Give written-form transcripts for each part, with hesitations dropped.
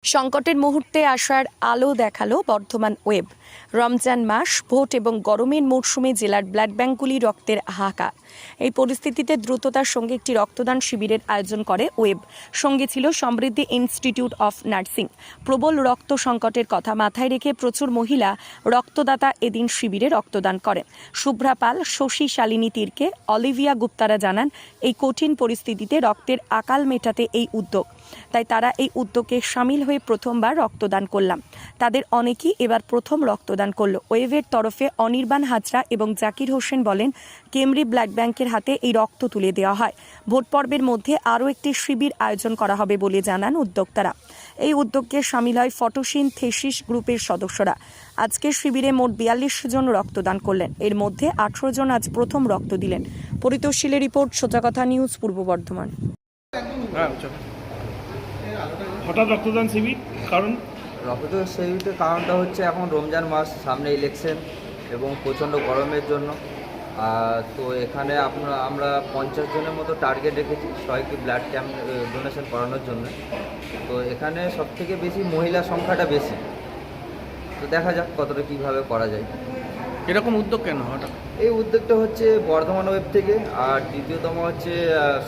সংকটের মুহূর্তে আসার আলো দেখালো বর্ধমান ওয়েব। রমজান মাস, ভোট এবং গরমের মরশুমে জেলার ব্লাড ব্যাঙ্কগুলি রক্তের হাহাকার। এই পরিস্থিতিতে দ্রুততার সঙ্গে একটি রক্তদান শিবিরের আয়োজন করে ওয়েব। সঙ্গে ছিল সমৃদ্ধি ইনস্টিটিউট অফ নার্সিং। প্রবল রক্ত সংকটের কথা মাথায় রেখে প্রচুর মহিলা রক্তদাতা এদিন শিবিরে রক্তদান করেন। শুভ্রা পাল, শশী শালিনী তীরকে, অলিভিয়া গুপ্তারা জানান, এই কঠিন পরিস্থিতিতে রক্তের আকাল মেটাতে এই উদ্যোগ। তাই তারা এই উদ্যোগে সামিল হয়ে প্রথমবার রক্তদান করলাম। তাদের অনেকেই এবার প্রথম রক্তদান করল। ওয়েভের তরফে অনির্বাণ হাজরা এবং জাকির হোসেন বলেন, কেমরি ব্লাড ব্যাংকের হাতে এই রক্ত তুলে দেওয়া হয়। ভোট পর্বের মধ্যে আরও একটি শিবির আয়োজন করা হবে বলে জানান উদ্যোক্তারা। এই উদ্যোগে সামিল হয় ফটোসিনথেসিস গ্রুপের সদস্যরা। আজকের শিবিরে মোট ৪২ জন রক্তদান করলেন। এর মধ্যে ১৮ জন আজ প্রথম রক্ত দিলেন। পরিতোষীলের রিপোর্ট, সোজাকথা নিউজ, পূর্ব বর্ধমান। হঠাৎ রক্তদান শিবির, কারণ রক্তদান শিবিরের কারণটা হচ্ছে এখন রমজান মাস, সামনে ইলেকশন এবং প্রচণ্ড গরমের জন্য। তো এখানে আমরা 50 জনের মতো টার্গেট রেখেছি সবাইকে ব্লাড ক্যাম্প ডোনেশন করানোর জন্য। তো এখানে সবথেকে বেশি মহিলা সংখ্যাটা বেশি। তো দেখা যাক কতটা কীভাবে করা যায়। এরকম উদ্যোগ কেন হঠাৎ? এই উদ্যোগটা হচ্ছে বর্ধমান ওয়েব থেকে, আর দ্বিতীয়তম হচ্ছে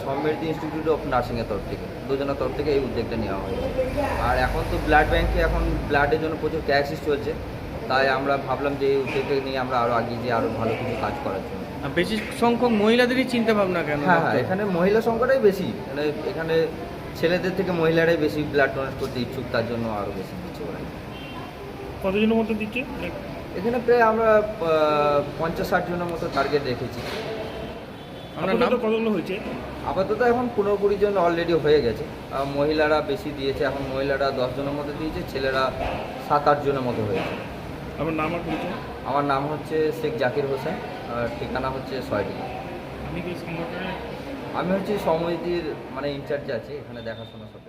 সমৃদ্ধি ইনস্টিটিউট অফ নার্সিংয়ের তরফ থেকে, দুজনের তরফ থেকে এই উদ্যোগটা নেওয়া হয়েছে। আর এখন তো ব্লাড ব্যাঙ্কে এখন ব্লাডের জন্য প্রচুর ক্রাইসিস চলছে, তাই আমরা ভাবলাম যে এই উদ্যোগটা নিয়ে আমরা আরও এগিয়ে যেয়ে আরও ভালো কিছু কাজ করার জন্য। বেশি সংখ্যক মহিলাদেরই চিন্তা ভাবনা কেন? হ্যাঁ, এখানে মহিলা সংখ্যাটাই বেশি। এখানে ছেলেদের থেকে মহিলারাই বেশি ব্লাড ডোনেট করতে ইচ্ছুক, তার জন্য আরও বেশি কিছু। কতজনের মতো দিচ্ছে? এখানে প্রায় আমরা 50-60 জনের মতো টার্গেট রেখেছি। কতগুলো হয়েছে? আপাতত এখন 15-20 জন অলরেডি হয়ে গেছে। মহিলারা বেশি দিয়েছে, এখন মহিলারা 10 জনের মতো দিয়েছে, ছেলেরা 7-8 জনের মতো হয়েছে। আমার নাম আর পরিচয়? আমার নাম হচ্ছে শেখ জাকির হোসেন, ঠিকানা হচ্ছে সয়ডি। আমি কি সংগঠনে? আমি হচ্ছে সমিতির ইনচার্জ আছি, এখানে দেখাশোনা সব।